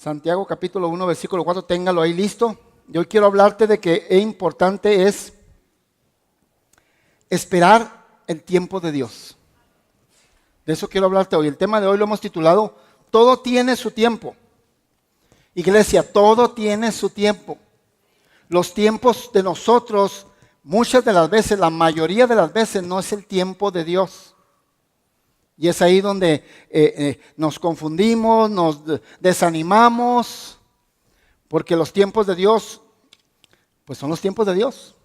Santiago capítulo 1, versículo 4, téngalo ahí listo. Y hoy quiero hablarte de que importante es esperar el tiempo de Dios. De eso quiero hablarte hoy. El tema de hoy lo hemos titulado Todo tiene su tiempo. Iglesia, todo tiene su tiempo. Los tiempos de nosotros, muchas de las veces, la mayoría de las veces, no es el tiempo de Dios. Y es ahí donde nos confundimos, nos desanimamos, porque los tiempos de Dios, pues son los tiempos de Dios.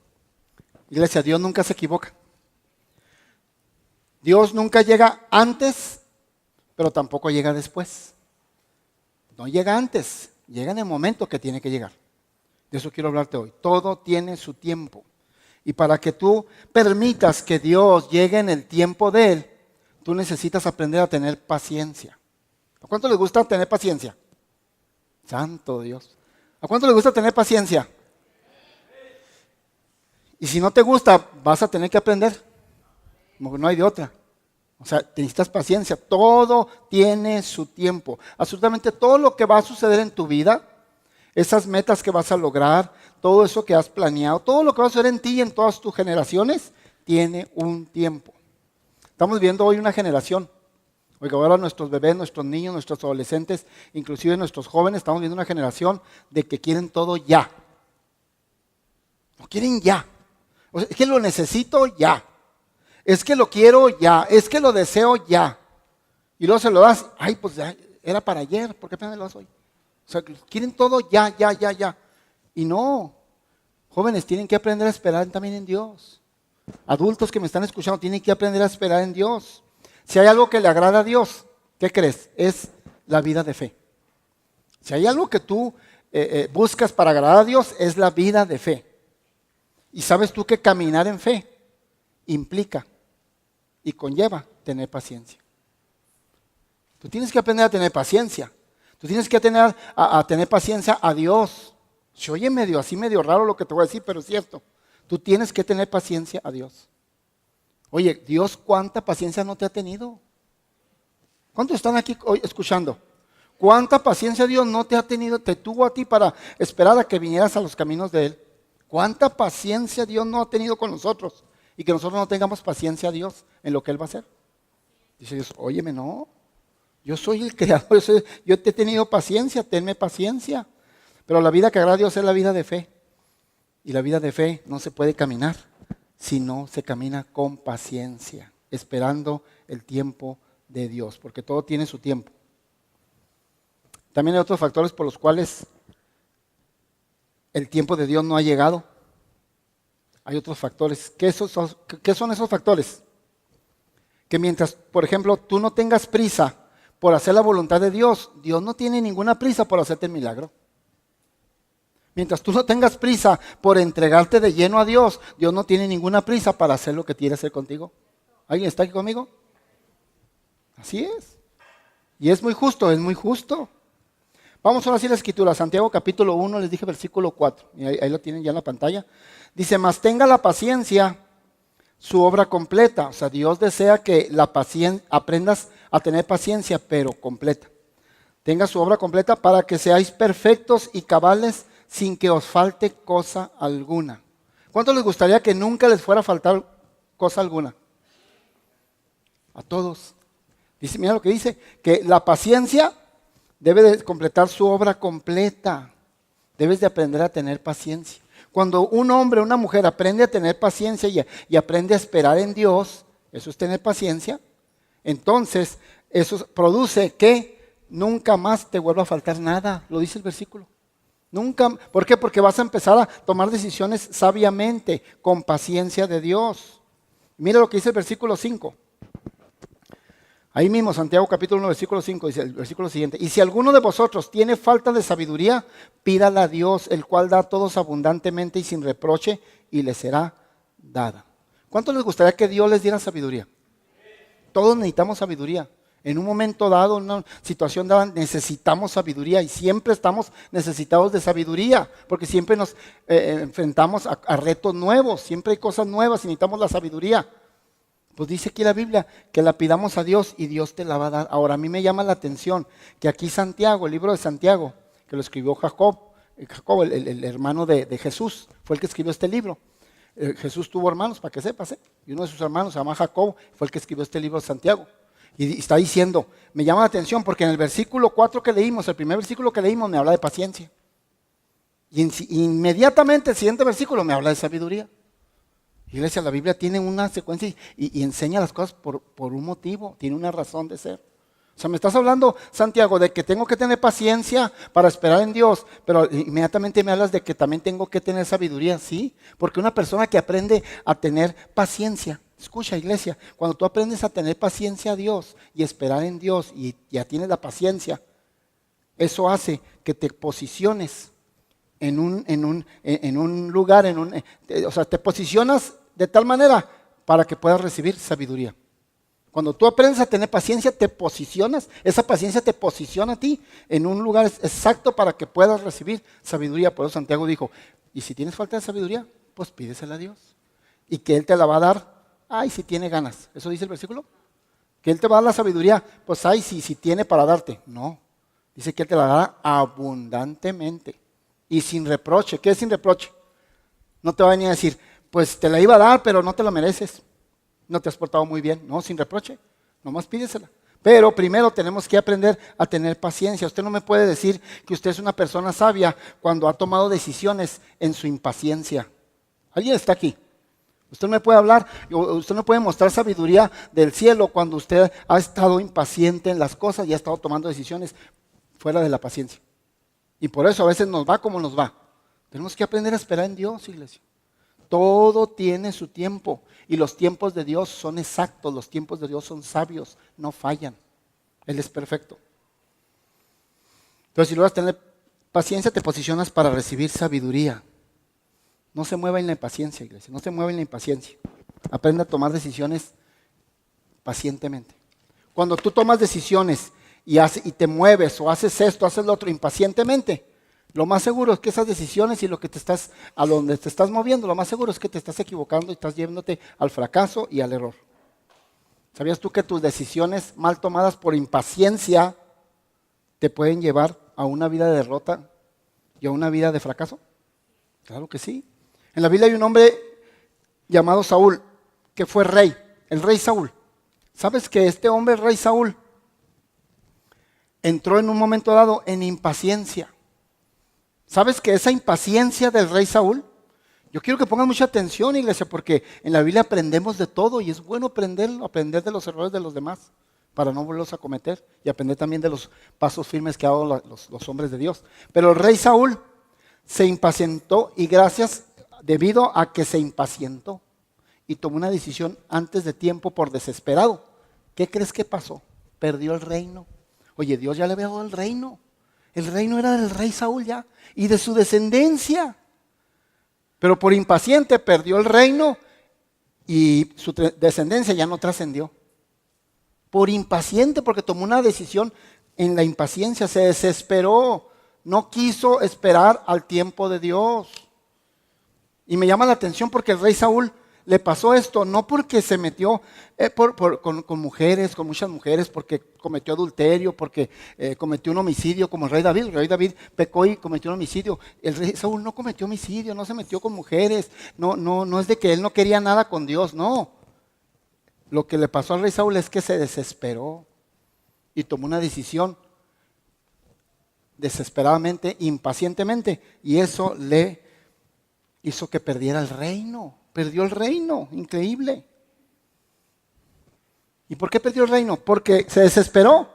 Iglesia, Dios nunca se equivoca. Dios nunca llega antes, pero tampoco llega después. No llega antes, llega en el momento que tiene que llegar. De eso quiero hablarte hoy. Todo tiene su tiempo. Y para que tú permitas que Dios llegue en el tiempo de Él, tú necesitas aprender a tener paciencia. ¿A cuánto les gusta tener paciencia? Santo Dios. ¿A cuánto les gusta tener paciencia? Y si no te gusta, vas a tener que aprender. No hay de otra. O sea, necesitas paciencia. Todo tiene su tiempo. Absolutamente todo lo que va a suceder en tu vida, esas metas que vas a lograr, todo eso que has planeado, todo lo que va a suceder en ti y en todas tus generaciones, tiene un tiempo. Estamos viendo hoy una generación. Oiga, ahora nuestros bebés, nuestros niños, nuestros adolescentes, inclusive nuestros jóvenes, estamos viendo una generación de que quieren todo ya. Lo quieren ya. O sea, es que lo necesito ya. Es que lo quiero ya. Es que lo deseo ya. Y luego se lo das. Ay, pues ya, era para ayer. ¿Por qué apenas me lo das hoy? O sea, quieren todo ya. Y no. Jóvenes, tienen que aprender a esperar también en Dios. Adultos que me están escuchando, tienen que aprender a esperar en Dios. Si hay algo que le agrada a Dios, ¿qué crees? Es la vida de fe. Si hay algo que tú buscas para agradar a Dios, es la vida de fe. Y sabes tú que caminar en fe implica y conlleva tener paciencia. Tú tienes que aprender a tener paciencia. Tú tienes que tener paciencia a Dios. Se oye medio raro lo que te voy a decir, pero es cierto. Tú tienes que tener paciencia a Dios. Oye, Dios, ¿cuánta paciencia no te ha tenido? ¿Cuántos están aquí hoy escuchando? ¿Cuánta paciencia Dios no te ha tenido? Te tuvo a ti para esperar a que vinieras a los caminos de Él. ¿Cuánta paciencia Dios no ha tenido con nosotros? Y que nosotros no tengamos paciencia a Dios en lo que Él va a hacer. Dice Dios, óyeme, no. Yo soy el creador, yo te he tenido paciencia, tenme paciencia. Pero la vida que agrada a Dios es la vida de fe. Y la vida de fe no se puede caminar si no se camina con paciencia, esperando el tiempo de Dios, porque todo tiene su tiempo. También hay otros factores por los cuales el tiempo de Dios no ha llegado. Hay otros factores. ¿Qué son esos factores? Que mientras, por ejemplo, tú no tengas prisa por hacer la voluntad de Dios, Dios no tiene ninguna prisa por hacerte el milagro. Mientras tú no tengas prisa por entregarte de lleno a Dios, Dios no tiene ninguna prisa para hacer lo que quiere hacer contigo. ¿Alguien está aquí conmigo? Así es. Y es muy justo, es muy justo. Vamos ahora sí a la escritura, Santiago capítulo 1, les dije versículo 4. Y ahí lo tienen ya en la pantalla. Dice, mas tenga la paciencia su obra completa. O sea, Dios desea que aprendas a tener paciencia, pero completa. Tenga su obra completa para que seáis perfectos y cabales sin que os falte cosa alguna. ¿Cuánto les gustaría que nunca les fuera a faltar cosa alguna? A todos. Dice, mira lo que dice, que la paciencia debe de completar su obra completa. Debes de aprender a tener paciencia. Cuando un hombre o una mujer aprende a tener paciencia y aprende a esperar en Dios, eso es tener paciencia, entonces eso produce que nunca más te vuelva a faltar nada, lo dice el versículo. Nunca, ¿por qué? Porque vas a empezar a tomar decisiones sabiamente, con paciencia de Dios. Mira lo que dice el versículo 5. Ahí mismo, Santiago capítulo 1, versículo 5, dice el versículo siguiente. Y si alguno de vosotros tiene falta de sabiduría, pídala a Dios, el cual da a todos abundantemente y sin reproche, y le será dada. ¿Cuánto les gustaría que Dios les diera sabiduría? Todos necesitamos sabiduría. En un momento dado, en una situación dada, necesitamos sabiduría y siempre estamos necesitados de sabiduría, porque siempre nos enfrentamos a retos nuevos, siempre hay cosas nuevas y necesitamos la sabiduría. Pues dice aquí la Biblia que la pidamos a Dios y Dios te la va a dar. Ahora, a mí me llama la atención que aquí Santiago, el libro de Santiago, que lo escribió Jacob. Jacob, el hermano de Jesús, fue el que escribió este libro. Jesús tuvo hermanos, para que sepas, y uno de sus hermanos se llama Jacob, fue el que escribió este libro de Santiago. Y está diciendo, me llama la atención porque en el versículo 4 que leímos, el primer versículo que leímos me habla de paciencia. Y inmediatamente el siguiente versículo me habla de sabiduría. Iglesia, la Biblia tiene una secuencia y enseña las cosas por un motivo, tiene una razón de ser. O sea, me estás hablando, Santiago, de que tengo que tener paciencia para esperar en Dios, pero inmediatamente me hablas de que también tengo que tener sabiduría, ¿sí? Porque una persona que aprende a tener paciencia, escucha, iglesia, cuando tú aprendes a tener paciencia a Dios y esperar en Dios y ya tienes la paciencia, eso hace que te posiciones en un lugar, o sea, te posicionas de tal manera para que puedas recibir sabiduría. Cuando tú aprendes a tener paciencia, te posicionas, esa paciencia te posiciona a ti en un lugar exacto para que puedas recibir sabiduría. Por eso Santiago dijo, y si tienes falta de sabiduría, pues pídesela a Dios. Y que Él te la va a dar, ay, si tiene ganas. ¿Eso dice el versículo? Que Él te va a dar la sabiduría, pues ay, si tiene para darte. No, dice que Él te la dará abundantemente y sin reproche. ¿Qué es sin reproche? No te va a venir a decir, pues te la iba a dar, pero no te la mereces. No te has portado muy bien. No, sin reproche. Nomás pídesela. Pero primero tenemos que aprender a tener paciencia. Usted no me puede decir que usted es una persona sabia cuando ha tomado decisiones en su impaciencia. ¿Alguien está aquí? Usted no me puede hablar, usted no puede mostrar sabiduría del cielo cuando usted ha estado impaciente en las cosas y ha estado tomando decisiones fuera de la paciencia. Y por eso a veces nos va como nos va. Tenemos que aprender a esperar en Dios, iglesia. Todo tiene su tiempo y los tiempos de Dios son exactos, los tiempos de Dios son sabios, no fallan. Él es perfecto. Entonces, si logras tener paciencia, te posicionas para recibir sabiduría. No se mueva en la impaciencia, iglesia, no se mueva en la impaciencia. Aprende a tomar decisiones pacientemente. Cuando tú tomas decisiones y te mueves o haces esto, haces lo otro impacientemente, lo más seguro es que esas decisiones y a donde te estás moviendo, lo más seguro es que te estás equivocando y estás llevándote al fracaso y al error. ¿Sabías tú que tus decisiones mal tomadas por impaciencia te pueden llevar a una vida de derrota y a una vida de fracaso? Claro que sí. En la Biblia hay un hombre llamado Saúl, que fue rey, el rey Saúl. ¿Sabes que este hombre, el rey Saúl, entró en un momento dado en impaciencia? ¿Sabes que esa impaciencia del rey Saúl? Yo quiero que pongan mucha atención, iglesia, porque en la Biblia aprendemos de todo y es bueno aprender de los errores de los demás para no volverlos a cometer y aprender también de los pasos firmes que han dado los hombres de Dios. Pero el rey Saúl se impacientó y debido a que se impacientó y tomó una decisión antes de tiempo por desesperado. ¿Qué crees que pasó? Perdió el reino. Oye, Dios ya le había dado el reino. El reino era del rey Saúl ya y de su descendencia. Pero por impaciente perdió el reino y su descendencia ya no trascendió. Por impaciente, porque tomó una decisión en la impaciencia, se desesperó, no quiso esperar al tiempo de Dios. Y me llama la atención porque el rey Saúl le pasó esto, no porque se metió con mujeres, con muchas mujeres, porque cometió adulterio, porque cometió un homicidio como el rey David. El rey David pecó y cometió un homicidio. El rey Saúl no cometió homicidio, no se metió con mujeres, no es de que él no quería nada con Dios, no. Lo que le pasó al rey Saúl es que se desesperó y tomó una decisión desesperadamente, impacientemente, y eso le hizo que perdiera el reino. Perdió el reino, increíble. ¿Y por qué perdió el reino? Porque se desesperó,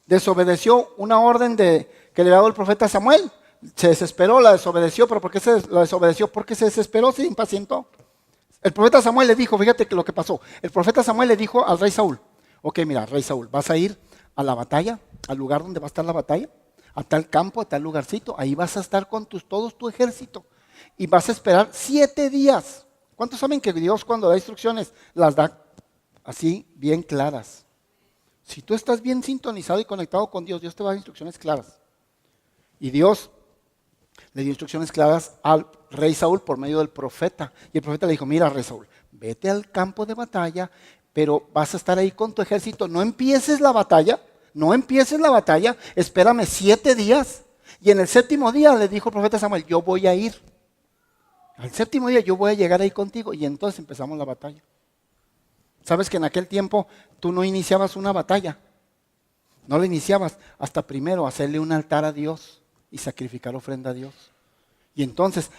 desobedeció una orden que le había dado el profeta Samuel. Se desesperó, la desobedeció, pero ¿por qué la desobedeció? Porque se desesperó, se impacientó. El profeta Samuel le dijo, fíjate que lo que pasó, el profeta Samuel le dijo al rey Saúl, ok, mira, rey Saúl, vas a ir a la batalla, al lugar donde va a estar la batalla, a tal campo, a tal lugarcito, ahí vas a estar con todo tu ejército y vas a esperar 7 días. ¿Cuántos saben que Dios cuando da instrucciones las da así bien claras? Si tú estás bien sintonizado y conectado con Dios, Dios te va a dar instrucciones claras. Y Dios le dio instrucciones claras al rey Saúl por medio del profeta. Y el profeta le dijo, mira rey Saúl, vete al campo de batalla, pero vas a estar ahí con tu ejército. No empieces la batalla, espérame 7 días. Y en el séptimo día le dijo el profeta Samuel, yo voy a ir. Al séptimo día yo voy a llegar ahí contigo. Y entonces empezamos la batalla. Sabes que en aquel tiempo tú no iniciabas una batalla. No la iniciabas hasta primero hacerle un altar a Dios y sacrificar ofrenda a Dios. Y entonces,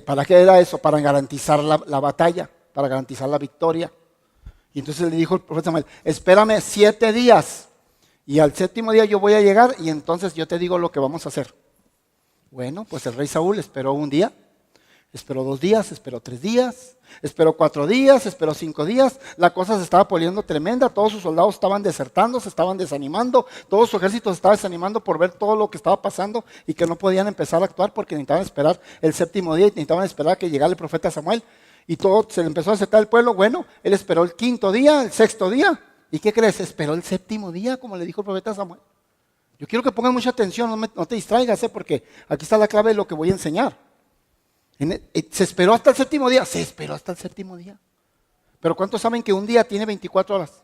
¿para qué era eso? Para garantizar la batalla, para garantizar la victoria. Y entonces le dijo el profeta Samuel, espérame 7 días. Y al séptimo día yo voy a llegar y entonces yo te digo lo que vamos a hacer. Bueno, pues el rey Saúl esperó un día, esperó 2 días, esperó 3 días, esperó 4 días, esperó 5 días. La cosa se estaba poniendo tremenda, todos sus soldados estaban desertando, se estaban desanimando, todo su ejército se estaba desanimando por ver todo lo que estaba pasando y que no podían empezar a actuar porque necesitaban esperar el séptimo día y necesitaban esperar a que llegara el profeta Samuel. Y todo se le empezó a acercar el pueblo. Bueno, él esperó el 5.º día, el 6.º día. ¿Y qué crees? Esperó el 7.º día, como le dijo el profeta Samuel. Yo quiero que pongan mucha atención, no te distraigas, porque aquí está la clave de lo que voy a enseñar. Se esperó hasta el 7.º día, se esperó hasta el 7.º día. Pero ¿cuántos saben que un día tiene 24 horas?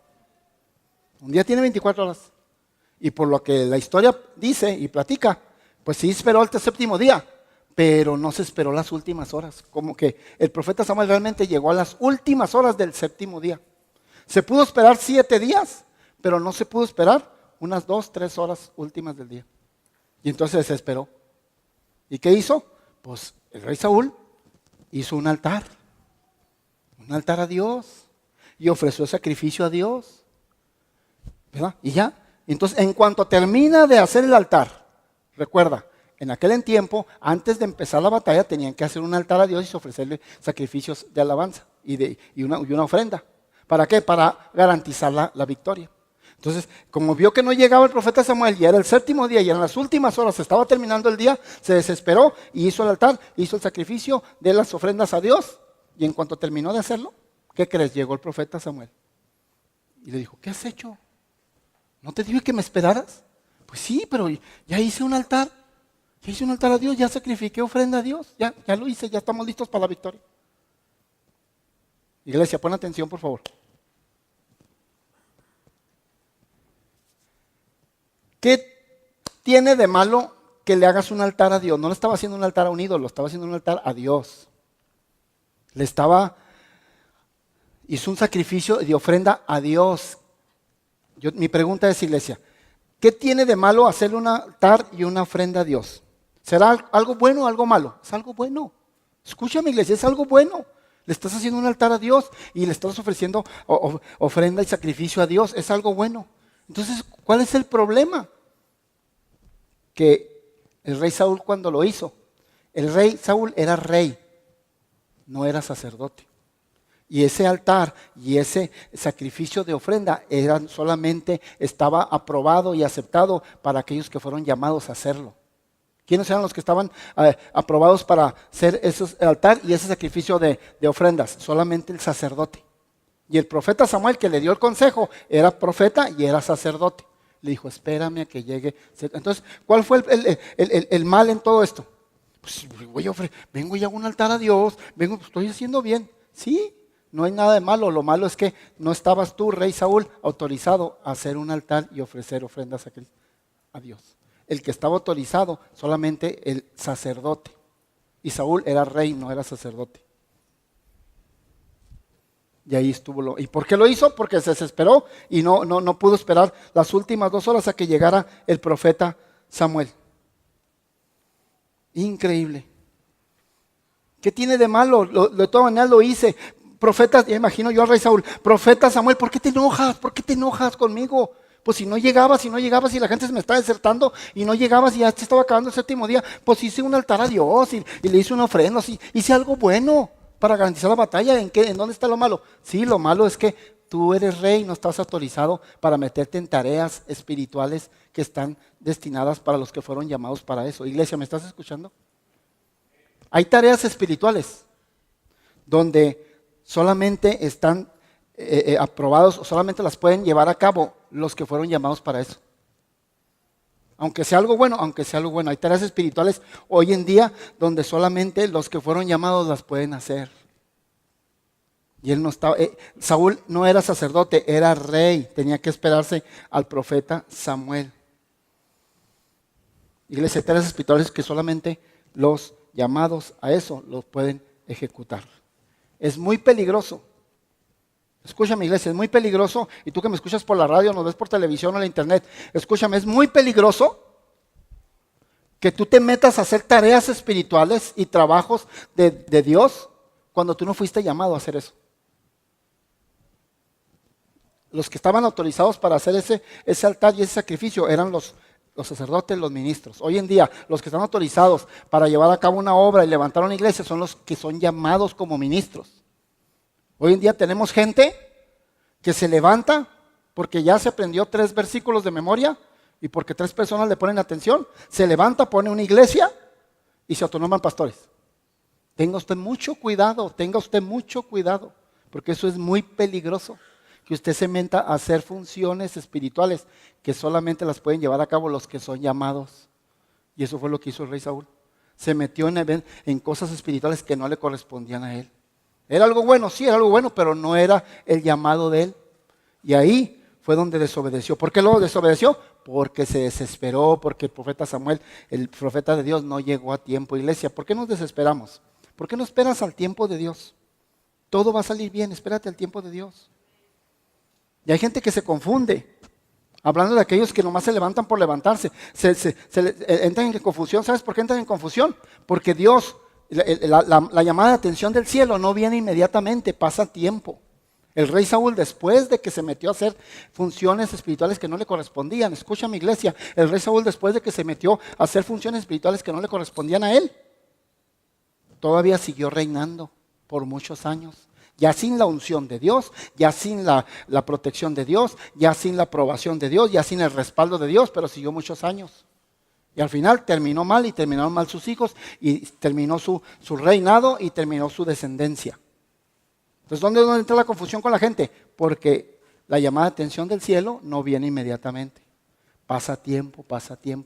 Un día tiene 24 horas. Y por lo que la historia dice y platica, pues sí esperó hasta el 7.º día, pero no se esperó las últimas horas. Como que el profeta Samuel realmente llegó a las últimas horas del 7.º día. Se pudo esperar 7 días, pero no se pudo esperar unas 2, 3 horas últimas del día. Y entonces se esperó. ¿Y qué hizo? Pues el rey Saúl hizo un altar a Dios, y ofreció sacrificio a Dios, ¿verdad? Y ya, entonces en cuanto termina de hacer el altar, recuerda, en aquel tiempo, antes de empezar la batalla, tenían que hacer un altar a Dios y ofrecerle sacrificios de alabanza y una ofrenda. ¿Para qué? Para garantizar la victoria. Entonces, como vio que no llegaba el profeta Samuel, y era el 7.º día, y en las últimas horas se estaba terminando el día, se desesperó y hizo el altar, hizo el sacrificio de las ofrendas a Dios. Y en cuanto terminó de hacerlo, ¿qué crees? Llegó el profeta Samuel y le dijo, ¿qué has hecho? ¿No te dije que me esperaras? Pues sí, pero ya hice un altar. Ya hice un altar a Dios, ya sacrifiqué ofrenda a Dios. Ya lo hice, ya estamos listos para la victoria. Iglesia, pon atención, por favor. ¿Qué tiene de malo que le hagas un altar a Dios? No le estaba haciendo un altar a un ídolo, estaba haciendo un altar a Dios. Hizo un sacrificio de ofrenda a Dios. Mi pregunta es, iglesia, ¿qué tiene de malo hacerle un altar y una ofrenda a Dios? ¿Será algo bueno o algo malo? Es algo bueno. Escúchame, iglesia, es algo bueno. Le estás haciendo un altar a Dios y le estás ofreciendo ofrenda y sacrificio a Dios. Es algo bueno. Entonces, ¿cuál es el problema? Que el rey Saúl cuando lo hizo, el rey Saúl era rey, no era sacerdote. Y ese altar y ese sacrificio de ofrenda estaba aprobado y aceptado para aquellos que fueron llamados a hacerlo. ¿Quiénes eran los que estaban aprobados para hacer ese altar y ese sacrificio de ofrendas? Solamente el sacerdote. Y el profeta Samuel, que le dio el consejo, era profeta y era sacerdote. Le dijo, espérame a que llegue. Entonces, ¿cuál fue el mal en todo esto? Pues vengo y hago un altar a Dios, estoy haciendo bien. Sí, no hay nada de malo. Lo malo es que no estabas tú, rey Saúl, autorizado a hacer un altar y ofrecer ofrendas a Dios. El que estaba autorizado, solamente el sacerdote. Y Saúl era rey, no era sacerdote. Y ahí estuvo. ¿Y por qué lo hizo? Porque se desesperó y no pudo esperar las últimas 2 horas a que llegara el profeta Samuel. Increíble. ¿Qué tiene de malo? De todas maneras lo hice. Profeta, ya imagino yo al rey Saúl, profeta Samuel, ¿por qué te enojas? ¿Por qué te enojas conmigo? Pues si no llegabas y la gente se me está desertando y no llegabas y ya se estaba acabando el 7.º día, pues hice un altar a Dios y le hice una ofrenda, hice algo bueno para garantizar la batalla. ¿En dónde está lo malo? Sí, lo malo es que tú eres rey, no estás autorizado para meterte en tareas espirituales que están destinadas para los que fueron llamados para eso. Iglesia, ¿me estás escuchando? Hay tareas espirituales donde solamente están aprobados o solamente las pueden llevar a cabo los que fueron llamados para eso. Aunque sea algo bueno. Hay tareas espirituales hoy en día donde solamente los que fueron llamados las pueden hacer. Y él no estaba, Saúl no era sacerdote, era rey. Tenía que esperarse al profeta Samuel. Iglesia, hay tareas espirituales que solamente los llamados a eso los pueden ejecutar. Es muy peligroso. Escúchame, iglesia, es muy peligroso. Y tú que me escuchas por la radio, nos ves por televisión o la internet, escúchame, es muy peligroso que tú te metas a hacer tareas espirituales y trabajos de Dios cuando tú no fuiste llamado a hacer eso. Los que estaban autorizados para hacer ese altar y ese sacrificio eran los sacerdotes, los ministros. Hoy en día, los que están autorizados para llevar a cabo una obra y levantar una iglesia son los que son llamados como ministros. Hoy en día tenemos gente que se levanta porque ya se aprendió 3 versículos de memoria y porque 3 personas le ponen atención, se levanta, pone una iglesia y se autonoman pastores. Tenga usted mucho cuidado, porque eso es muy peligroso. Que usted se meta a hacer funciones espirituales que solamente las pueden llevar a cabo los que son llamados. Y eso fue lo que hizo el rey Saúl. Se metió en cosas espirituales que no le correspondían a él. Era algo bueno, sí, era algo bueno, pero no era el llamado de él. Y ahí fue donde desobedeció. ¿Por qué lo desobedeció? Porque se desesperó, porque el profeta Samuel, el profeta de Dios, no llegó a tiempo. Iglesia, ¿por qué nos desesperamos? ¿Por qué no esperas al tiempo de Dios? Todo va a salir bien, espérate al tiempo de Dios. Y hay gente que se confunde, hablando de aquellos que nomás se levantan por levantarse, entran en confusión. ¿Sabes por qué entran en confusión? Porque Dios, la llamada de atención del cielo no viene inmediatamente, pasa tiempo. El rey Saúl, después de que se metió a hacer funciones espirituales que no le correspondían, escucha mi iglesia, el rey Saúl después de que se metió a hacer funciones espirituales que no le correspondían a él, todavía siguió reinando por muchos años. Ya sin la unción de Dios, ya sin la protección de Dios, ya sin la aprobación de Dios, ya sin el respaldo de Dios, pero siguió muchos años. Y al final terminó mal y terminaron mal sus hijos y terminó su reinado y terminó su descendencia. Entonces, ¿dónde entra la confusión con la gente? Porque la llamada de atención del cielo no viene inmediatamente. Pasa tiempo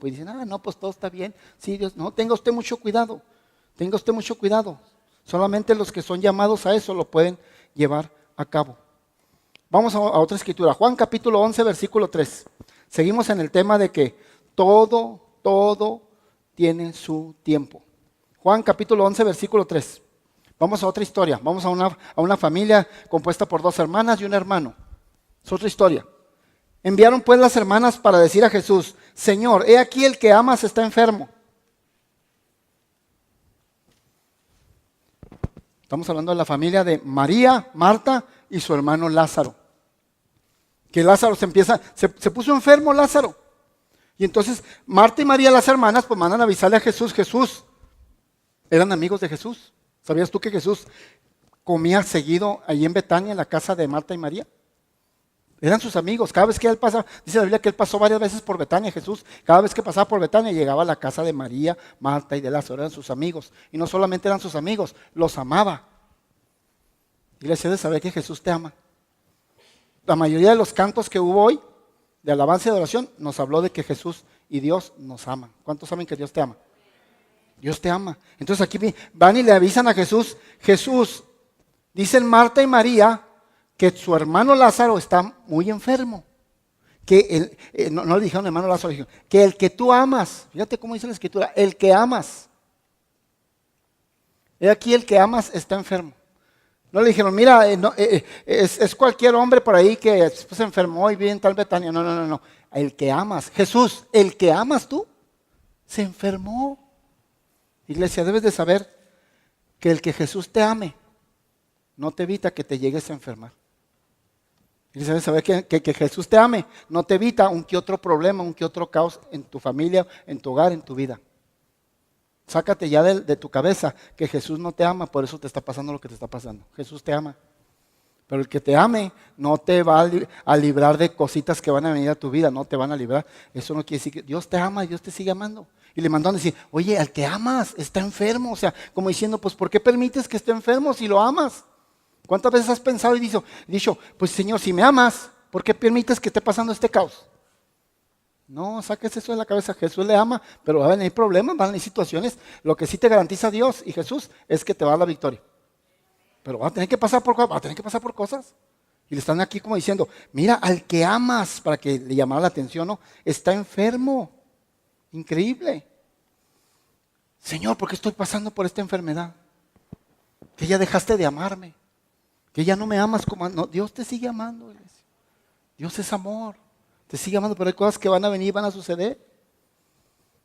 y dicen, no, pues todo está bien. Sí, Dios, no, tenga usted mucho cuidado. Solamente los que son llamados a eso lo pueden llevar a cabo. Vamos a otra escritura. Juan capítulo 11, versículo 3. Seguimos en el tema de que todo tiene su tiempo. Juan capítulo 11, versículo 3. Vamos a otra historia. Vamos a una familia compuesta por 2 hermanas y un hermano. Es otra historia. Enviaron pues las hermanas para decir a Jesús, Señor, he aquí el que amas está enfermo. Estamos hablando de la familia de María, Marta y su hermano Lázaro. Que Lázaro se puso enfermo Lázaro. Y entonces Marta y María, las hermanas, pues mandan a avisarle a Jesús. Jesús, eran amigos de Jesús. ¿Sabías tú que Jesús comía seguido allí en Betania, en la casa de Marta y María? Eran sus amigos. Cada vez que él pasaba, dice la Biblia que él pasó varias veces por Betania, Jesús. Cada vez que pasaba por Betania llegaba a la casa de María, Marta y de Lázaro. Eran sus amigos. Y no solamente eran sus amigos, los amaba. Iglesia, de saber que Jesús te ama. La mayoría de los cantos que hubo hoy, de alabanza y de oración, nos habló de que Jesús y Dios nos aman. ¿Cuántos saben que Dios te ama? Dios te ama. Entonces aquí van y le avisan a Jesús. Jesús, dicen Marta y María, que su hermano Lázaro está muy enfermo. Que no le dijeron hermano Lázaro, dijeron, que el que tú amas, fíjate cómo dice la escritura, el que amas. He aquí el que amas está enfermo. No le dijeron, mira, es cualquier hombre por ahí que se enfermó y vive en tal Betania. No. El que amas, Jesús, el que amas tú, se enfermó. Iglesia, debes de saber que el que Jesús te ame no te evita que te llegues a enfermar. Iglesia, debes saber que Jesús te ame no te evita un que otro problema, un que otro caos en tu familia, en tu hogar, en tu vida. Sácate ya de tu cabeza que Jesús no te ama, por eso te está pasando lo que te está pasando. Jesús te ama. Pero el que te ame no te va a librar de cositas que van a venir a tu vida, no te van a librar. Eso no quiere decir que Dios te ama y Dios te sigue amando. Y le mandó a decir, oye, al que amas está enfermo. O sea, como diciendo, pues ¿por qué permites que esté enfermo si lo amas? ¿Cuántas veces has pensado y dicho, pues Señor, si me amas, ¿por qué permites que esté pasando este caos? No, saques eso de la cabeza. Jesús le ama, pero van a venir problemas, van a venir situaciones. Lo que sí te garantiza Dios y Jesús es que te va a dar la victoria. Pero va a tener que pasar por cosas. Y le están aquí como diciendo, mira, al que amas, para que le llamara la atención, ¿no? Está enfermo. Increíble. Señor, ¿por qué estoy pasando por esta enfermedad? Que ya dejaste de amarme, que ya no me amas como... No, Dios te sigue amando, iglesia. Dios es amor, te sigue amando, pero hay cosas que van a venir, van a suceder.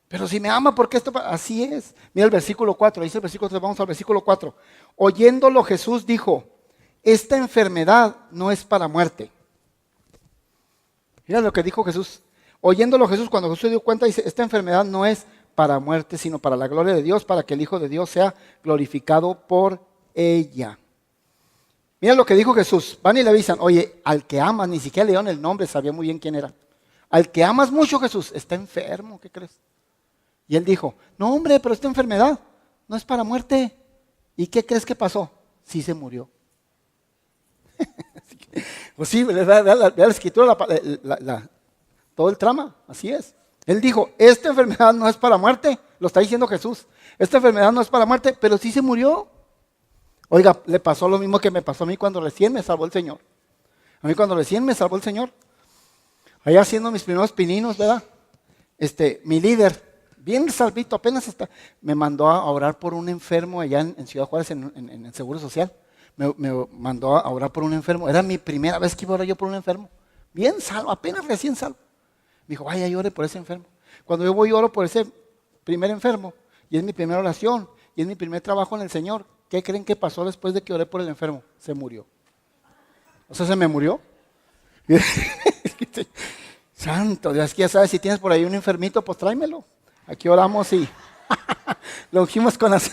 Pero si me ama, ¿por qué esto? Así es. Mira el versículo 4, dice el versículo 3, vamos al versículo 4. Oyéndolo Jesús dijo, esta enfermedad no es para muerte. Mira lo que dijo Jesús. Oyéndolo Jesús, cuando Jesús se dio cuenta, dice, esta enfermedad no es para muerte, sino para la gloria de Dios, para que el Hijo de Dios sea glorificado por ella. Mira lo que dijo Jesús. Van y le avisan, oye, al que amas, ni siquiera le dieron el nombre, sabía muy bien quién era. Al que amas mucho, Jesús, está enfermo, ¿qué crees? Y él dijo, no hombre, pero esta enfermedad no es para muerte. ¿Y qué crees que pasó? Sí se murió. Pues sí, vea la escritura, todo el trama, así es. Él dijo, esta enfermedad no es para muerte, lo está diciendo Jesús. Esta enfermedad no es para muerte, pero sí se murió. Oiga, le pasó lo mismo que me pasó a mí cuando recién me salvó el Señor. A mí cuando recién me salvó el Señor, allá haciendo mis primeros pininos, ¿verdad? Mi líder, bien salvito, apenas me mandó a orar por un enfermo allá en Ciudad Juárez, en el Seguro Social. Me mandó a orar por un enfermo. Era mi primera vez que iba a orar yo por un enfermo. Bien salvo, apenas recién salvo. Me dijo, vaya, llore por ese enfermo. Cuando yo voy y oro por ese primer enfermo, y es mi primera oración, y es mi primer trabajo en el Señor, ¿qué creen que pasó después de que oré por el enfermo? Se murió. O sea, se me murió. Santo Dios, es que ya sabes, si tienes por ahí un enfermito, pues tráemelo. Aquí oramos y lo ungimos con las...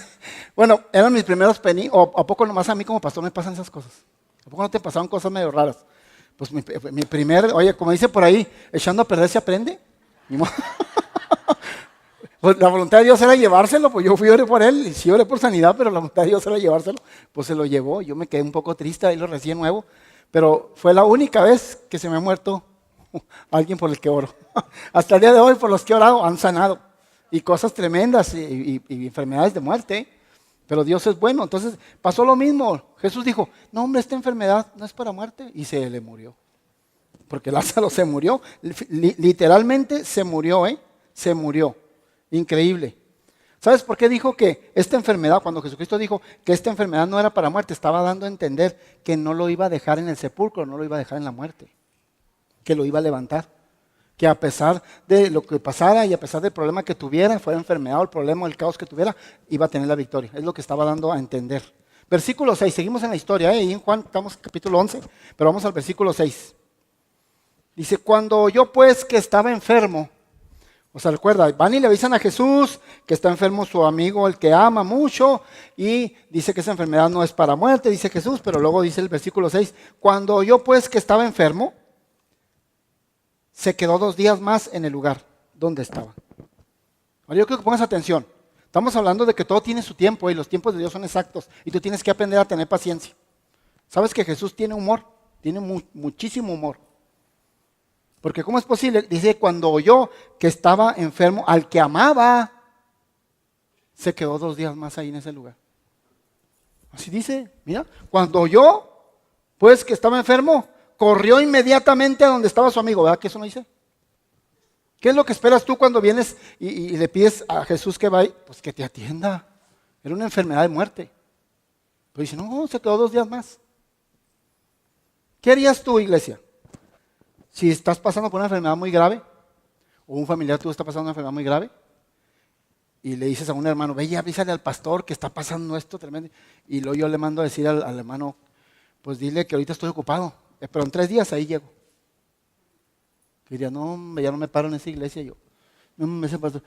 Bueno, eran mis primeros o ¿a poco nomás a mí como pastor me pasan esas cosas? ¿A poco no te pasaron cosas medio raras? Pues mi primer, oye, como dice por ahí, echando a perder se aprende. Pues la voluntad de Dios era llevárselo, pues yo fui a orar por él, y sí oré por sanidad, pero la voluntad de Dios era llevárselo, pues se lo llevó. Yo me quedé un poco triste, ahí lo recién nuevo, pero fue la única vez que se me ha muerto alguien por el que oro. Hasta el día de hoy, por los que he orado, han sanado. Y cosas tremendas y enfermedades de muerte, pero Dios es bueno. Entonces pasó lo mismo. Jesús dijo, no hombre, esta enfermedad no es para muerte, y se le murió. Porque Lázaro se murió, literalmente se murió, se murió. Increíble. ¿Sabes por qué dijo que esta enfermedad, cuando Jesucristo dijo que esta enfermedad no era para muerte, estaba dando a entender que no lo iba a dejar en el sepulcro, no lo iba a dejar en la muerte, que lo iba a levantar, que a pesar de lo que pasara y a pesar del problema que tuviera, fuera enfermedad o el problema o el caos que tuviera, iba a tener la victoria. Es lo que estaba dando a entender. Versículo 6, seguimos en la historia, ahí en Juan estamos en capítulo 11, pero vamos al versículo 6. Dice, cuando oyó pues que estaba enfermo, o sea, recuerda, van y le avisan a Jesús que está enfermo su amigo, el que ama mucho, y dice que esa enfermedad no es para muerte, dice Jesús, pero luego dice el versículo 6, cuando oyó pues que estaba enfermo, se quedó 2 días más en el lugar donde estaba. Ahora yo quiero que pongas atención. Estamos hablando de que todo tiene su tiempo y los tiempos de Dios son exactos, y tú tienes que aprender a tener paciencia. ¿Sabes que Jesús tiene humor? Tiene muchísimo humor. Porque ¿cómo es posible? Dice, cuando oyó que estaba enfermo, al que amaba, se quedó 2 días más ahí en ese lugar. Así dice, mira, cuando oyó, pues que estaba enfermo, corrió inmediatamente a donde estaba su amigo. ¿Verdad que eso no dice? ¿Qué es lo que esperas tú cuando vienes y le pides a Jesús que vaya? Pues que te atienda. Era una enfermedad de muerte. Pero dice, no, se quedó 2 días más. ¿Qué harías tú, iglesia? Si estás pasando por una enfermedad muy grave, o un familiar tuyo está pasando una enfermedad muy grave, y le dices a un hermano, ve y avísale al pastor que está pasando esto tremendo, y luego yo le mando a decir al hermano, pues dile que ahorita estoy ocupado, pero en 3 días ahí llego. Y diría, no, ya no me paro en esa iglesia. Yo, no, me dice el pastor,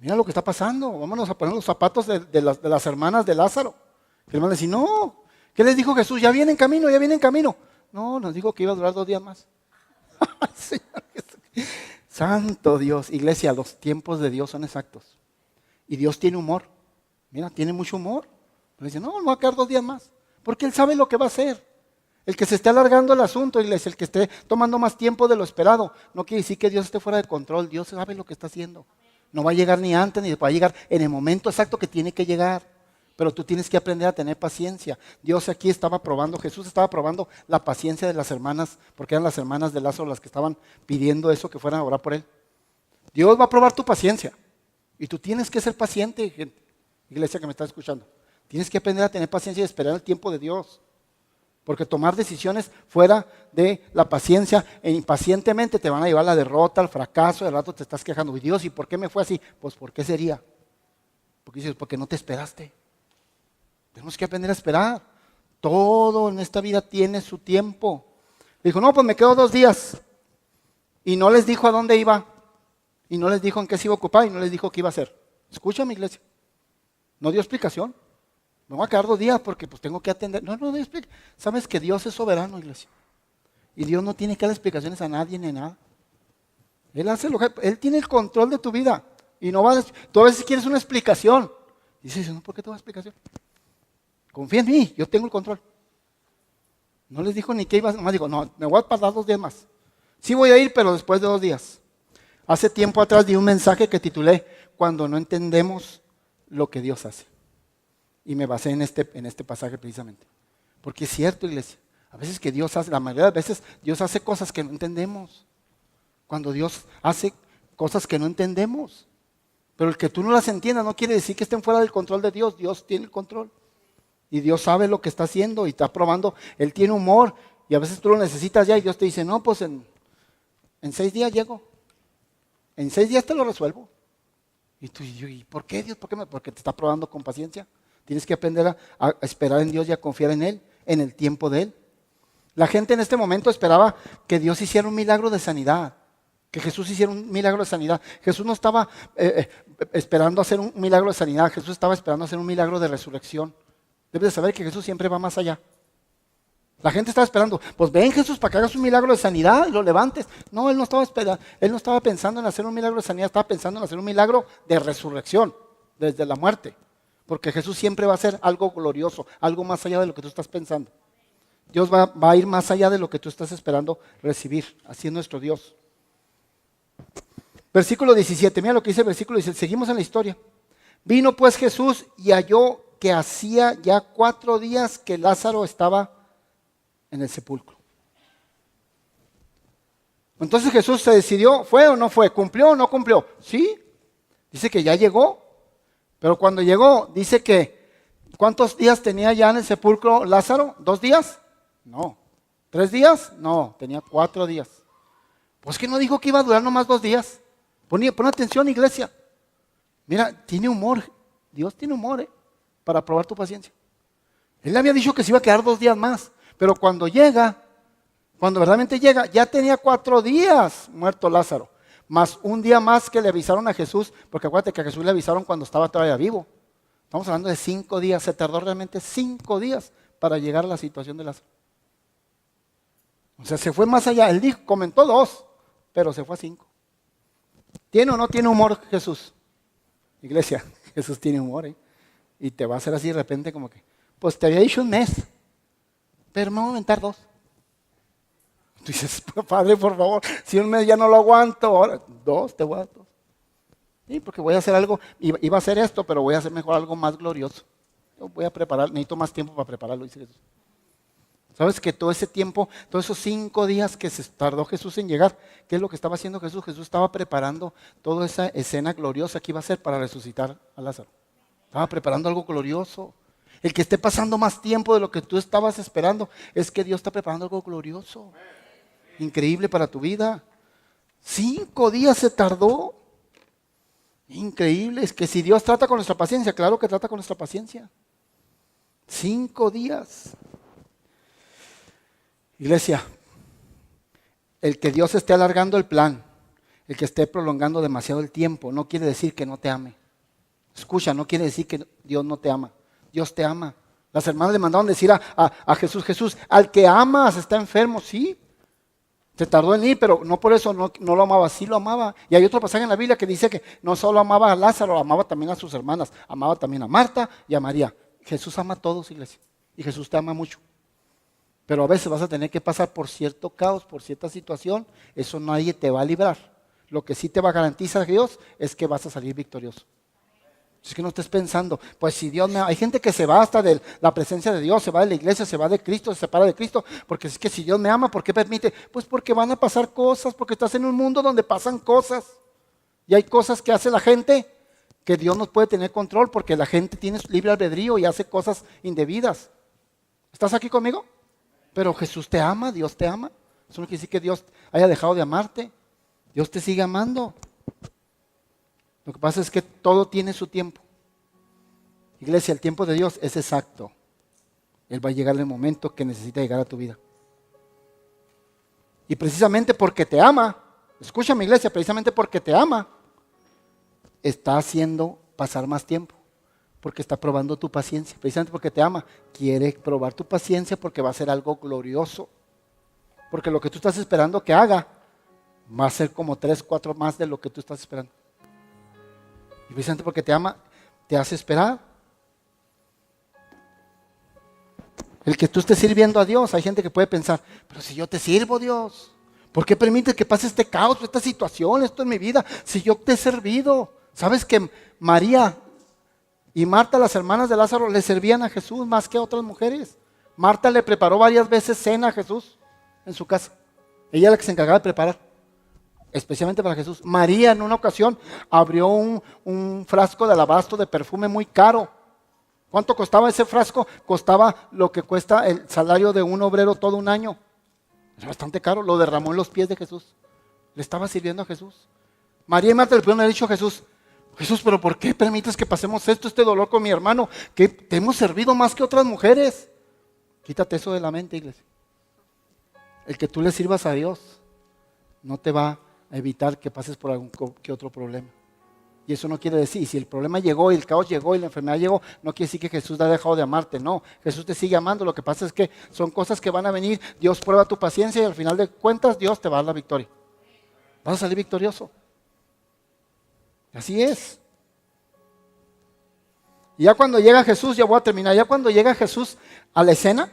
mira lo que está pasando, vámonos a poner los zapatos de las hermanas de Lázaro. El hermano dice, no, ¿qué les dijo Jesús? Ya viene en camino, ya viene en camino. No, nos dijo que iba a durar 2 días más. Santo Dios, iglesia, los tiempos de Dios son exactos. Y Dios tiene humor. Mira, tiene mucho humor. Pero dice, no, me voy a quedar 2 días más. Porque Él sabe lo que va a hacer. El que se esté alargando el asunto, iglesia, el que esté tomando más tiempo de lo esperado, no quiere decir que Dios esté fuera de control. Dios sabe lo que está haciendo. No va a llegar ni antes, ni va a llegar en el momento exacto que tiene que llegar. Pero tú tienes que aprender a tener paciencia. Dios aquí estaba probando, Jesús estaba probando la paciencia de las hermanas, porque eran las hermanas de Lázaro las que estaban pidiendo eso, que fueran a orar por él. Dios va a probar tu paciencia. Y tú tienes que ser paciente, gente, iglesia que me está escuchando. Tienes que aprender a tener paciencia y esperar el tiempo de Dios. Porque tomar decisiones fuera de la paciencia e impacientemente te van a llevar a la derrota, al fracaso. De rato te estás quejando. Y Dios, ¿y por qué me fue así? Pues ¿por qué sería? Porque dices, porque no te esperaste. Tenemos que aprender a esperar. Todo en esta vida tiene su tiempo. Dijo, no, pues me quedo 2 días. Y no les dijo a dónde iba. Y no les dijo en qué se iba a ocupar. Y no les dijo qué iba a hacer. Escucha, mi iglesia. No dio explicación. Me voy a quedar 2 días porque pues tengo que atender. No dio explicación. Sabes que Dios es soberano, iglesia. Y Dios no tiene que dar explicaciones a nadie ni nada. Él hace lo que... Él tiene el control de tu vida. Y no va a... Tú a veces quieres una explicación. Y dices, no, ¿por qué te da explicación? Confía en mí, yo tengo el control. No les dijo ni qué iba a hacer. Nomás dijo, no, me voy a pasar 2 días más. Sí voy a ir, pero después de 2 días. Hace tiempo atrás di un mensaje que titulé Cuando no entendemos lo que Dios hace. Y me basé en este pasaje precisamente. Porque es cierto, iglesia. A veces que Dios hace, la mayoría de veces Dios hace cosas que no entendemos. Cuando Dios hace cosas que no entendemos. Pero el que tú no las entiendas no quiere decir que estén fuera del control de Dios. Dios tiene el control. Y Dios sabe lo que está haciendo y está probando. Él tiene humor. Y a veces tú lo necesitas ya y Dios te dice, no, pues en 6 días llego. En 6 días te lo resuelvo. Y tú, ¿y por qué Dios? Porque te está probando con paciencia. Tienes que aprender a esperar en Dios y a confiar en Él, en el tiempo de Él. La gente en este momento esperaba que Dios hiciera un milagro de sanidad, que Jesús hiciera un milagro de sanidad. Jesús no estaba esperando hacer un milagro de sanidad, Jesús estaba esperando hacer un milagro de resurrección. Debes de saber que Jesús siempre va más allá. La gente estaba esperando, pues ven Jesús para que hagas un milagro de sanidad y lo levantes. No, Él no estaba esperando, Él no estaba pensando en hacer un milagro de sanidad, estaba pensando en hacer un milagro de resurrección, desde la muerte. Porque Jesús siempre va a hacer algo glorioso, algo más allá de lo que tú estás pensando. Dios va a ir más allá de lo que tú estás esperando recibir. Así es nuestro Dios. Versículo 17, mira lo que dice el versículo 17, seguimos en la historia. Vino pues Jesús y halló que hacía ya 4 días que Lázaro estaba en el sepulcro. Entonces Jesús se decidió, ¿fue o no fue? ¿Cumplió o no cumplió? Sí, dice que ya llegó. Pero cuando llegó, dice que, ¿cuántos días tenía ya en el sepulcro Lázaro? ¿2 días? No. ¿3 días? No, tenía 4 días. Pues que no dijo que iba a durar nomás 2 días. Pon atención, iglesia. Mira, tiene humor. Dios tiene humor, para probar tu paciencia. Él le había dicho que se iba a quedar 2 días más. Pero cuando verdaderamente llega, ya tenía 4 días muerto Lázaro. Más un día más que le avisaron a Jesús, porque acuérdate que a Jesús le avisaron cuando estaba todavía vivo. Estamos hablando de 5 días, se tardó realmente 5 días para llegar a la situación de Lázaro. O sea, se fue más allá, él dijo, comentó 2, pero se fue a 5. ¿Tiene o no tiene humor Jesús? Iglesia, Jesús tiene humor, y te va a hacer así de repente como que, pues te había dicho 1 mes, pero me voy a aumentar 2. Tú dices, Padre, por favor, si 1 mes ya no lo aguanto, ahora 2 te voy a dar 2. Sí, porque voy a hacer algo, iba a hacer esto, pero voy a hacer mejor algo más glorioso. Yo voy a preparar, necesito más tiempo para prepararlo, dice Jesús. ¿Sabes que todo ese tiempo, todos esos 5 días que se tardó Jesús en llegar, qué es lo que estaba haciendo Jesús? Jesús estaba preparando toda esa escena gloriosa que iba a hacer para resucitar a Lázaro. Estaba preparando algo glorioso. El que esté pasando más tiempo de lo que tú estabas esperando, es que Dios está preparando algo glorioso. Increíble para tu vida. 5 días se tardó. Increíble. Es que si Dios trata con nuestra paciencia, claro que trata con nuestra paciencia. 5 días. Iglesia, el que Dios esté alargando el plan, el que esté prolongando demasiado el tiempo, no quiere decir que no te ame. Escucha, no quiere decir que Dios no te ama. Dios te ama. Las hermanas le mandaron decir a Jesús, Jesús, al que amas está enfermo, sí. Se tardó en ir, pero no por eso no lo amaba, sí lo amaba. Y hay otro pasaje en la Biblia que dice que no solo amaba a Lázaro, amaba también a sus hermanas, amaba también a Marta y a María. Jesús ama a todos, iglesia, y Jesús te ama mucho. Pero a veces vas a tener que pasar por cierto caos, por cierta situación, eso nadie te va a librar. Lo que sí te va a garantizar Dios es que vas a salir victorioso. Es que no estés pensando, pues si Dios me ama. Hay gente que se va hasta de la presencia de Dios, se va de la iglesia, se va de Cristo, se separa de Cristo, porque es que si Dios me ama, ¿por qué permite? Pues porque van a pasar cosas, porque estás en un mundo donde pasan cosas. Y hay cosas que hace la gente que Dios nos puede tener control porque la gente tiene su libre albedrío y hace cosas indebidas. ¿Estás aquí conmigo? Pero Jesús te ama, Dios te ama. Eso no quiere decir que Dios haya dejado de amarte. Dios te sigue amando. Lo que pasa es que todo tiene su tiempo. Iglesia, el tiempo de Dios es exacto. Él va a llegar en el momento que necesita llegar a tu vida. Y precisamente porque te ama, escúchame iglesia, precisamente porque te ama, está haciendo pasar más tiempo. Porque está probando tu paciencia. Precisamente porque te ama, quiere probar tu paciencia porque va a ser algo glorioso. Porque lo que tú estás esperando que haga, va a ser como 3, 4 más de lo que tú estás esperando. Y precisamente porque te ama, te hace esperar. El que tú estés sirviendo a Dios, hay gente que puede pensar, pero si yo te sirvo, Dios, ¿por qué permites que pase este caos, esta situación, esto en mi vida? Si yo te he servido. ¿Sabes que María y Marta, las hermanas de Lázaro, le servían a Jesús más que a otras mujeres? Marta le preparó varias veces cena a Jesús en su casa. Ella es la que se encargaba de preparar, especialmente para Jesús. María en una ocasión abrió un frasco de alabastro de perfume muy caro. ¿Cuánto costaba ese frasco? Costaba lo que cuesta el salario de un obrero todo un año. Es bastante caro. Lo derramó en los pies de Jesús. Le estaba sirviendo a Jesús. María y Marta le pudieron haber dicho a Jesús, Jesús, pero ¿por qué permites que pasemos este dolor con mi hermano? Que te hemos servido más que otras mujeres. Quítate eso de la mente, iglesia. El que tú le sirvas a Dios no te va a evitar que pases por algún que otro problema. Y eso no quiere decir, si el problema llegó y el caos llegó y la enfermedad llegó, no quiere decir que Jesús te ha dejado de amarte, no. Jesús te sigue amando, lo que pasa es que son cosas que van a venir, Dios prueba tu paciencia y al final de cuentas Dios te va a dar la victoria. Vas a salir victorioso. Así es. Y ya cuando llega Jesús, ya voy a terminar, ya cuando llega Jesús a la escena,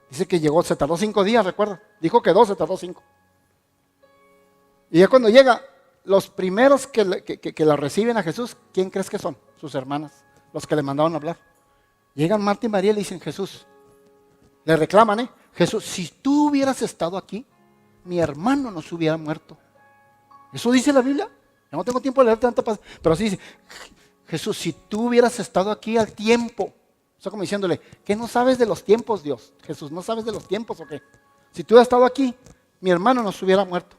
dice que llegó, se tardó 5 días, recuerda. Dijo que 2, se tardó 5. Y ya cuando llega, los primeros que la reciben a Jesús, ¿quién crees que son? Sus hermanas, los que le mandaron a hablar. Llegan Marta y María y le dicen, Jesús, le reclaman, Jesús, si tú hubieras estado aquí, mi hermano no se hubiera muerto. Eso dice la Biblia. Yo no tengo tiempo de leer tanta paz, pero así dice, Jesús, si tú hubieras estado aquí al tiempo, o sea, como diciéndole, ¿qué no sabes de los tiempos, Dios? Jesús, ¿no sabes de los tiempos o qué? Si tú hubieras estado aquí, mi hermano no se hubiera muerto.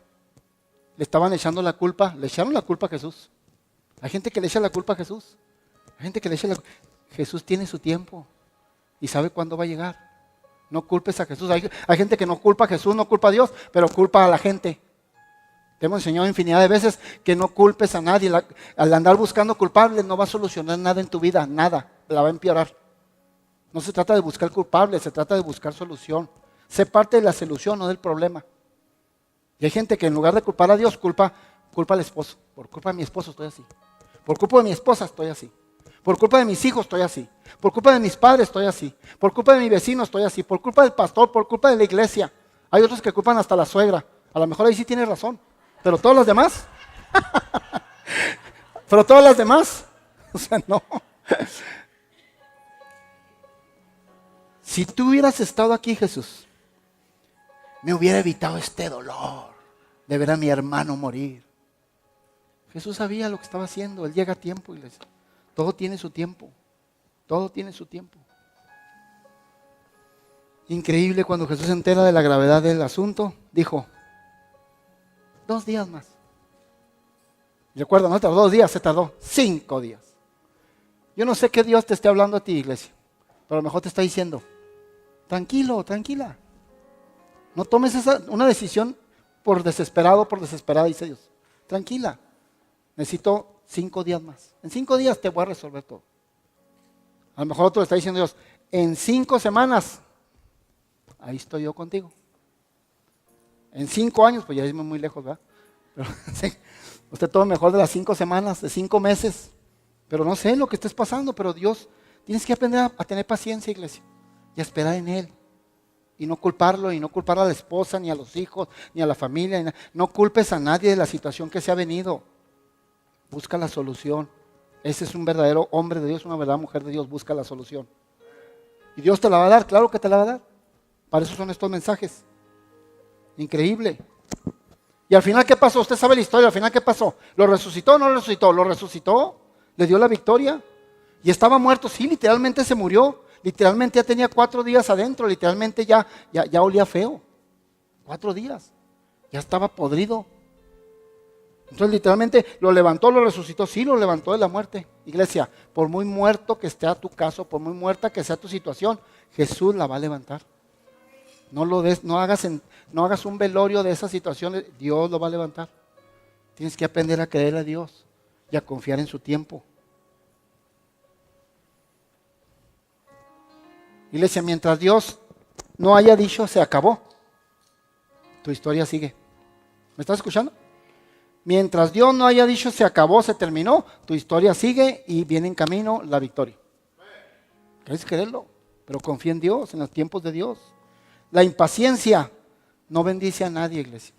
Le estaban echando la culpa, le echaron la culpa a Jesús. Hay gente que le echa la culpa a Jesús. Hay gente que le echa la culpa. Jesús tiene su tiempo y sabe cuándo va a llegar. No culpes a Jesús. Hay gente que no culpa a Jesús, no culpa a Dios, pero culpa a la gente. Te hemos enseñado infinidad de veces que no culpes a nadie. Al andar buscando culpables no va a solucionar nada en tu vida, nada, la va a empeorar. No se trata de buscar culpables, se trata de buscar solución. Sé parte de la solución, no del problema. Y hay gente que en lugar de culpar a Dios, culpa al esposo. Por culpa de mi esposo estoy así. Por culpa de mi esposa estoy así. Por culpa de mis hijos estoy así. Por culpa de mis padres estoy así. Por culpa de mi vecino estoy así. Por culpa del pastor, por culpa de la iglesia. Hay otros que culpan hasta la suegra. A lo mejor ahí sí tiene razón. Pero todos los demás. Pero todas las demás. O sea, no. Si tú hubieras estado aquí, Jesús, me hubiera evitado este dolor de ver a mi hermano morir. Jesús sabía lo que estaba haciendo. Él llega a tiempo, iglesia. Todo tiene su tiempo. Todo tiene su tiempo. Increíble, cuando Jesús se entera de la gravedad del asunto, dijo, 2 días más. Recuerda, no tardó 2 días, se tardó 5 días. Yo no sé qué Dios te esté hablando a ti, iglesia, pero a lo mejor te está diciendo, tranquilo, tranquila. No tomes una decisión por desesperado, por desesperada, dice Dios. Tranquila, necesito 5 días más. En 5 días te voy a resolver todo. A lo mejor otro le está diciendo Dios, en 5 semanas, ahí estoy yo contigo. En 5 años, pues ya es muy lejos, ¿verdad? Pero, sí, usted todo mejor de las 5 semanas, de 5 meses. Pero no sé lo que estés pasando, pero Dios, tienes que aprender a tener paciencia, iglesia, y a esperar en Él. Y no culparlo, y no culpar a la esposa, ni a los hijos, ni a la familia. No culpes a nadie de la situación que se ha venido. Busca la solución. Ese es un verdadero hombre de Dios, una verdadera mujer de Dios. Busca la solución. Y Dios te la va a dar, claro que te la va a dar. Para eso son estos mensajes. Increíble. Y al final, ¿qué pasó? Usted sabe la historia. Al final, ¿qué pasó? ¿Lo resucitó o no lo resucitó? Lo resucitó. le dio la victoria. Y estaba muerto, sí, literalmente se murió. Literalmente ya tenía 4 días adentro, literalmente ya olía feo. 4 días, ya estaba podrido. Entonces literalmente lo levantó, lo resucitó, sí, lo levantó de la muerte. Iglesia, por muy muerto que esté tu caso, por muy muerta que sea tu situación, Jesús la va a levantar. No hagas un velorio de esas situaciones, Dios lo va a levantar. Tienes que aprender a creer a Dios y a confiar en su tiempo. Iglesia, mientras Dios no haya dicho se acabó, tu historia sigue. ¿Me estás escuchando? Mientras Dios no haya dicho se acabó, se terminó, tu historia sigue y viene en camino la victoria. ¿Quieres creerlo? Pero confía en Dios, en los tiempos de Dios. La impaciencia no bendice a nadie, iglesia.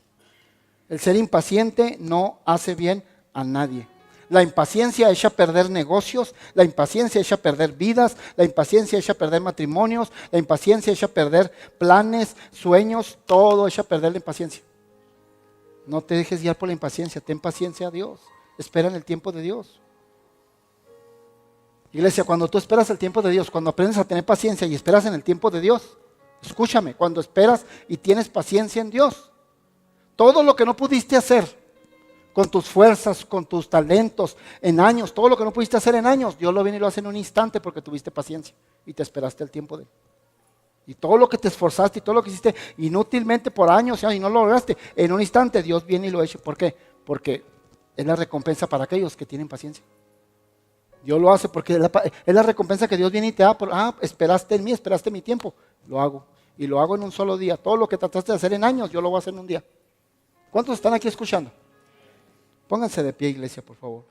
El ser impaciente no hace bien a nadie. La impaciencia echa a perder negocios, la impaciencia echa a perder vidas, la impaciencia echa a perder matrimonios, la impaciencia echa a perder planes, sueños, todo echa a perder la impaciencia. No te dejes guiar por la impaciencia, ten paciencia a Dios, espera en el tiempo de Dios. Iglesia, cuando tú esperas el tiempo de Dios, cuando aprendes a tener paciencia y esperas en el tiempo de Dios, escúchame, cuando esperas y tienes paciencia en Dios, todo lo que no pudiste hacer con tus fuerzas, con tus talentos, en años, todo lo que no pudiste hacer en años, Dios lo viene y lo hace en un instante porque tuviste paciencia y te esperaste el tiempo de Él. Y todo lo que te esforzaste y todo lo que hiciste inútilmente por años y no lo lograste, en un instante Dios viene y lo echa. ¿Por qué? Porque es la recompensa para aquellos que tienen paciencia. Dios lo hace porque es la recompensa que Dios viene y te da. Esperaste en mí, esperaste mi tiempo. Lo hago. Y lo hago en un solo día. Todo lo que trataste de hacer en años, yo lo voy a hacer en un día. ¿Cuántos están aquí escuchando? Pónganse de pie, iglesia, por favor.